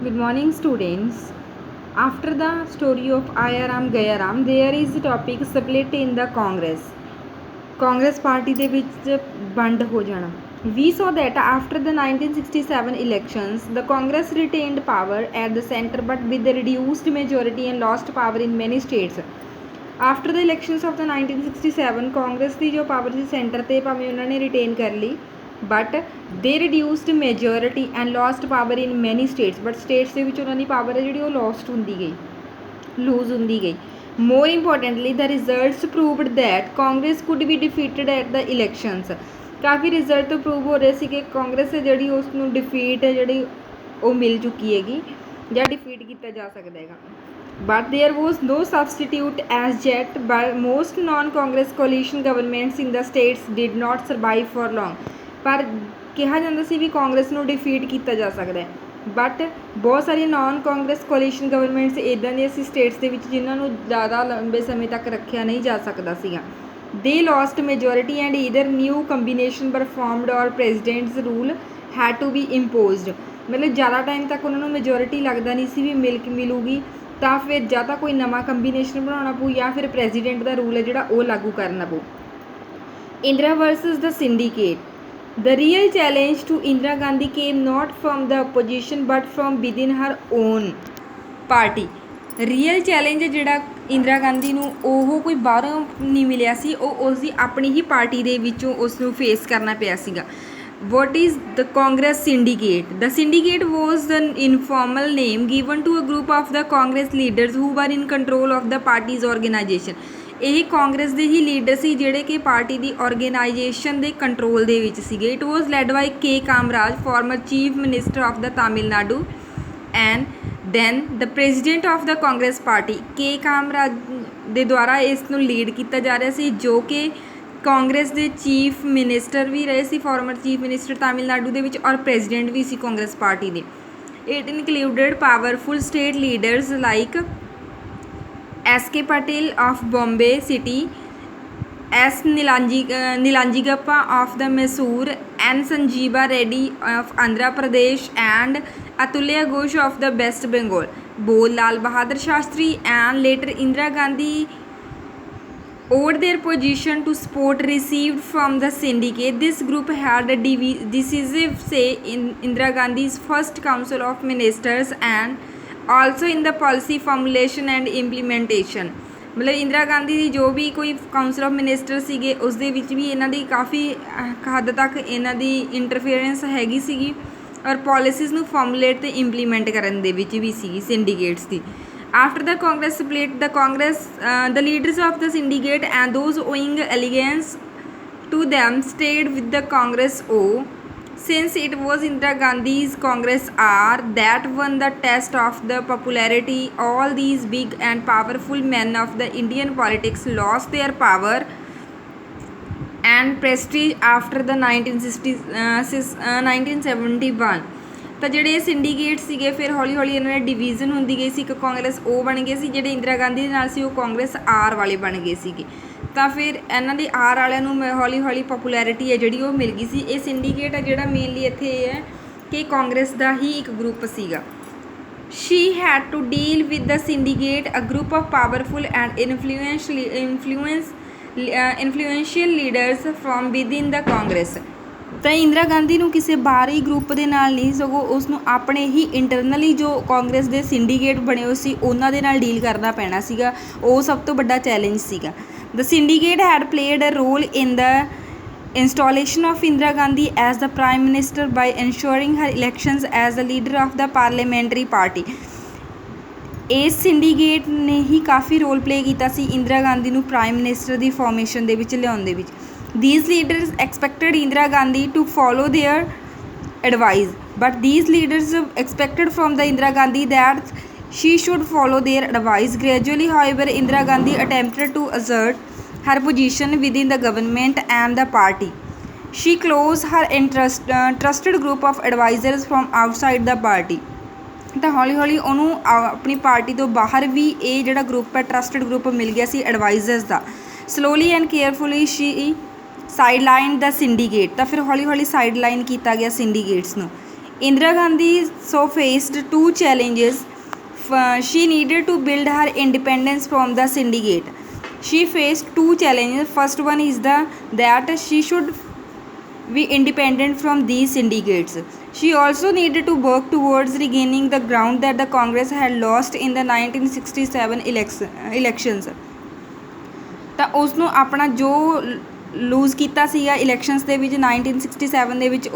Good morning, students. After the story of Ayaram Gayaram, there is the topic split in the Congress. Congress party ਦੇ ਵਿੱਚ ਵੰਡ ਹੋ ਜਾਣਾ. We saw that after the 1967 elections, the Congress retained power at the center but with a reduced majority and lost power in many states. After the elections of the 1967, Congress ਦੀ ਜੋ power ਸੀ centre ਤੇ ਭਾਵੇਂ ਉਹਨਾਂ ਨੇ retain ਕਰ ਲਈ but they reduced majority and lost power in many states but status ਦੇ ਵਿੱਚ ਉਹਨਾਂ ਦੀ ਪਾਵਰ ਹੈ ਜਿਹੜੀ ਉਹ ਲੋਸਟ ਹੁੰਦੀ ਗਈ ਲੂਜ਼ ਹੁੰਦੀ ਗਈ. More importantly the results proved that Congress could be defeated at the elections. ਕਾਫੀ ਰਿਜ਼ਲਟ ਤੋਂ ਪ੍ਰੂਵ ਹੋ ਰਹੇ ਸੀ ਕਿ ਕਾਂਗਰਸ ਹੈ ਜਿਹੜੀ ਉਸ ਨੂੰ ਡਿਫੀਟ ਹੈ ਜਿਹੜੀ ਉਹ ਮਿਲ ਚੁੱਕੀ ਹੈਗੀ ਜਾਂ ਡਿਫੀਟ ਕੀਤਾ ਜਾ ਸਕਦਾ ਹੈਗਾ. But there was no substitute as yet, but most non-Congress coalition governments in the states did not survive for long. ਪਰ ਕਿਹਾ ਜਾਂਦਾ ਸੀ ਵੀ ਕਾਂਗਰਸ ਨੂੰ ਡਿਫੀਟ ਕੀਤਾ ਜਾ ਸਕਦਾ ਹੈ ਬਟ ਬਹੁਤ ਸਾਰੀਆਂ ਨਾਨ ਕਾਂਗਰਸ ਕੋਲੀਸ਼ਨ ਗਵਰਨਮੈਂਟਸ ਇੱਦਾਂ ਦੀਆਂ ਸੀ ਸਟੇਟਸ ਦੇ ਵਿੱਚ ਜਿਨ੍ਹਾਂ ਨੂੰ ਜ਼ਿਆਦਾ ਲੰਬੇ ਸਮੇਂ ਤੱਕ ਰੱਖਿਆ ਨਹੀਂ ਜਾ ਸਕਦਾ ਸੀਗਾ. They lost majority and either new combination performed or president's rule had to be imposed. ਮਤਲਬ ਜ਼ਿਆਦਾ ਟਾਈਮ ਤੱਕ ਉਹਨਾਂ ਨੂੰ ਮੇਜੋਰਿਟੀ ਲੱਗਦਾ ਨਹੀਂ ਸੀ ਵੀ ਮਿਲੂਗੀ ਤਾਂ ਫਿਰ ਜਾਂ ਤਾਂ ਕੋਈ ਨਵਾਂ ਕੰਬੀਨੇਸ਼ਨ ਬਣਾਉਣਾ ਪਊ ਜਾਂ ਫਿਰ ਪ੍ਰੈਜ਼ੀਡੈਂਟ ਦਾ ਰੂਲ ਹੈ ਜਿਹੜਾ ਉਹ ਲਾਗੂ ਕਰਨਾ ਪਊ. Indira versus the syndicate. The real challenge to Indira Gandhi came not from the opposition but from within her own party. Real challenge ਜਿਹੜਾ ਇੰਦਰਾ ਗਾਂਧੀ ਨੂੰ ਉਹ ਕੋਈ ਬਾਹਰੋਂ ਨਹੀਂ ਮਿਲਿਆ ਸੀ, ਉਹ ਉਸ ਦੀ ਆਪਣੀ ਹੀ ਪਾਰਟੀ ਦੇ ਵਿੱਚੋਂ ਉਸ ਨੂੰ ਫੇਸ ਕਰਨਾ ਪਿਆ ਸੀਗਾ. What is the Congress syndicate? The syndicate was the informal name given to a group of the Congress leaders who were in control of the party's organization. ਇਹ ਕਾਂਗਰਸ ਦੇ ਹੀ ਲੀਡਰ ਸੀ ਜਿਹੜੇ ਕਿ ਪਾਰਟੀ ਦੀ ਆਰਗੇਨਾਈਜੇਸ਼ਨ ਦੇ ਕੰਟਰੋਲ ਦੇ ਵਿੱਚ ਸੀਗੇ. It was led by K Kamaraj, former chief minister of the Tamil Nadu and then the president of the Congress party. K Kamaraj ਦੇ ਦੁਆਰਾ ਇਸ ਨੂੰ ਲੀਡ ਕੀਤਾ ਜਾ ਰਿਹਾ ਸੀ ਜੋ ਕਿ ਕਾਂਗਰਸ ਦੇ ਚੀਫ ਮਿਨਿਸਟਰ ਵੀ ਰਹੇ ਸੀ, ਫਾਰਮਰ ਚੀਫ ਮਿਨਿਸਟਰ ਤਾਮਿਲਨਾਡੂ ਦੇ ਵਿੱਚ ਔਰ ਪ੍ਰੈਜ਼ੀਡੈਂਟ ਵੀ ਸੀ ਕਾਂਗਰਸ ਪਾਰਟੀ ਦੇ. It included powerful state leaders like S.K. Patel of Bombay City, S. Nilanjigappa of the Mysore, N. Sanjeeva Reddy of Andhra Pradesh and Atulya Ghosh of the West Bengal. Both Lal Bahadur Shastri and later Indira Gandhi owed their position to support received from the syndicate. This group had a decisive say in Indira Gandhi's first Council of Ministers and also in the policy formulation and implementation. ਮਤਲਬ ਇੰਦਰਾ ਗਾਂਧੀ ਦੀ ਜੋ ਵੀ ਕੋਈ council of minister ਸੀਗੇ ਉਸ ਦੇ ਵਿੱਚ ਵੀ ਇਹਨਾਂ ਦੀ ਕਾਫੀ ਹੱਦ ਤੱਕ ਇਹਨਾਂ ਦੀ ਇੰਟਰਫੇਅਰੈਂਸ ਹੈਗੀ ਸੀਗੀ ਔਰ ਪੋਲਿਸੀਜ਼ ਨੂੰ ਫਾਰਮੂਲੇਟ ਅਤੇ ਇੰਪਲੀਮੈਂਟ ਕਰਨ ਦੇ ਵਿੱਚ ਵੀ ਸੀਗੀ ਸਿੰਡੀਕੇਟਸ ਦੀ. After the Congress split the leaders of the syndicate and those owing allegiance to them stayed with the Congress since it was Indira Gandhi's Congress that won the test of the popularity. All these big and powerful men of the Indian politics lost their power and prestige after the 1971. ਤਾਂ ਜਿਹੜੇ syndicate ਸੀਗੇ ਫਿਰ ਹੌਲੀ ਹੌਲੀ ਇਹਨਾਂ ਦੇ division ਹੁੰਦੀ ਗਈ ਸੀ. ਇੱਕ ਕਾਂਗਰਸ ਉਹ ਬਣ ਗਏ ਸੀ, ਜਿਹੜੇ ਇੰਦਰਾ ਗਾਂਧੀ ਦੇ ਨਾਲ ਸੀ ਉਹ ਕਾਂਗਰਸ ਆਰ ਵਾਲੇ ਬਣ ਗਏ ਸੀਗੇ. ਤਾਂ ਫਿਰ ਇਹਨਾਂ ਦੇ ਆਰ ਵਾਲਿਆਂ ਨੂੰ ਹੌਲੀ ਹੌਲੀ ਪੋਪੂਲੈਰਿਟੀ ਹੈ ਜਿਹੜੀ ਉਹ ਮਿਲ ਗਈ ਸੀ. ਇਹ ਸਿੰਡੀਕੇਟ ਹੈ ਜਿਹੜਾ ਮੇਨਲੀ ਇੱਥੇ ਇਹ ਹੈ ਕਿ ਕਾਂਗਰਸ ਦਾ ਹੀ ਇੱਕ ਗਰੁੱਪ ਸੀਗਾ. She had to deal with the syndicate, a group of powerful and influential leaders from within the Congress. ਤਾਂ ਇੰਦਰਾ ਗਾਂਧੀ ਨੂੰ ਕਿਸੇ ਬਾਹਰੀ ਗਰੁੱਪ ਦੇ ਨਾਲ ਨਹੀਂ ਸਗੋਂ ਉਸ ਨੂੰ ਆਪਣੇ ਹੀ ਇੰਟਰਨਲੀ ਜੋ ਕਾਂਗਰਸ ਦੇ ਸਿੰਡੀਕੇਟ ਬਣੇ ਹੋਏ ਸੀ ਉਹਨਾਂ ਦੇ ਨਾਲ ਡੀਲ ਕਰਨਾ ਪੈਣਾ ਸੀਗਾ. ਉਹ ਸਭ ਤੋਂ ਵੱਡਾ ਚੈਲੰਜ ਸੀਗਾ. The syndicate had played a role in the installation of Indira Gandhi as the Prime Minister by ensuring her elections as the leader of the parliamentary party. ਇਸ ਸਿੰਡੀਕੇਟ ਨੇ ਹੀ ਕਾਫੀ ਰੋਲ ਪਲੇ ਕੀਤਾ ਸੀ ਇੰਦਰਾ ਗਾਂਧੀ ਨੂੰ prime minister ਦੀ formation ਦੇ ਵਿੱਚ ਲਿਆਉਣ ਦੇ ਵਿੱਚ. These leaders expected Indira Gandhi to follow their advice, but these leaders expected from the Indira Gandhi that she should follow their advice. Gradually, however, Indira Gandhi attempted to assert her position within the government and the party. She closed her trusted group of advisors from outside the party. ਤਾਂ ਹੌਲੀ ਹੌਲੀ ਉਹਨੂੰ ਆਪਣੀ party ਤੋਂ ਬਾਹਰ ਵੀ ਇਹ ਜਿਹੜਾ group ਹੈ ਟਰਸਟਡ ਗਰੁੱਪ ਮਿਲ ਗਿਆ ਸੀ ਐਡਵਾਈਜ਼ਰਸ ਦਾ. Slowly and carefully she sideline the syndicate. ਤਾਂ ਫਿਰ ਹੌਲੀ ਹੌਲੀ ਸਾਈਡਲਾਈਨ ਕੀਤਾ ਗਿਆ ਸਿੰਡੀਕੇਟਸ ਨੂੰ. Indira Gandhi so faced two challenges. She needed to build her independence from the syndicate. She faced two challenges. First one is that she should be independent from these syndicates. She also needed to work towards regaining the ground that the Congress had lost in the 1967 elections. ਤਾਂ ਉਸ ਨੂੰ ਆਪਣਾ ਜੋ loose ਕੀਤਾ ਸੀਗਾ elections ਦੇ ਵਿੱਚ 1967 ਦੇ ਵਿੱਚ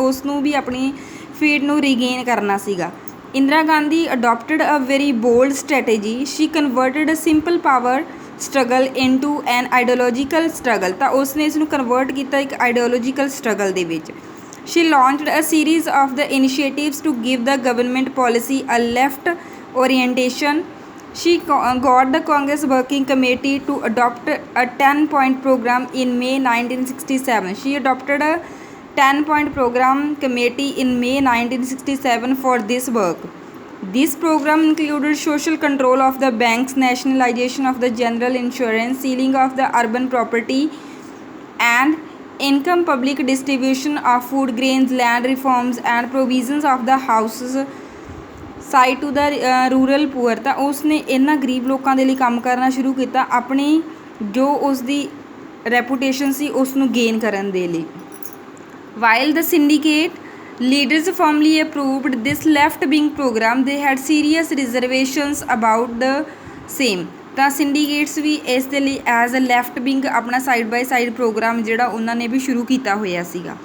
ਉਸ ਨੂੰ ਵੀ ਆਪਣੀ ਫੀਲਡ ਨੂੰ ਰੀਗੇਨ ਕਰਨਾ ਸੀਗਾ। Indira Gandhi adopted a very bold strategy. She converted a simple power struggle into an ideological struggle. ਤਾਂ ਉਸਨੇ ਇਸ ਨੂੰ ਕਨਵਰਟ ਕੀਤਾ ਇੱਕ ਆਈਡੀਓਲੋਜੀਕਲ ਸਟਰਗਲ ਦੇ ਵਿੱਚ। She launched a series of the initiatives to give the government policy a left orientation. She got the Congress Working Committee to adopt a 10-point program in May 1967. She adopted a 10-point program committee in May 1967 for this work. This program included social control of the banks, nationalization of the general insurance, sealing of the urban property and income, public distribution of food grains, land reforms and provisions of the houses side to the rural poor. ਤਾਂ ਉਸਨੇ ਇਹਨਾਂ ਗਰੀਬ ਲੋਕਾਂ ਦੇ ਲਈ ਕੰਮ ਕਰਨਾ ਸ਼ੁਰੂ ਕੀਤਾ ਆਪਣੀ ਜੋ ਉਸਦੀ ਰੈਪੂਟੇਸ਼ਨ ਸੀ ਉਸ ਨੂੰ ਗੇਨ ਕਰਨ ਦੇ ਲਈ। While the syndicate leaders formally approved this left wing programme they had serious reservations about the same. ਤਾਂ ਸਿੰਡੀਕੇਟਸ ਵੀ ਇਸ ਦੇ ਲਈ ਐਜ਼ ਅ ਲੈਫਟ ਵਿੰਗ ਆਪਣਾ ਸਾਈਡ ਬਾਈ ਸਾਈਡ ਪ੍ਰੋਗਰਾਮ ਜਿਹੜਾ ਉਹਨਾਂ ਨੇ ਵੀ ਸ਼ੁਰੂ ਕੀਤਾ ਹੋਇਆ ਸੀਗਾ।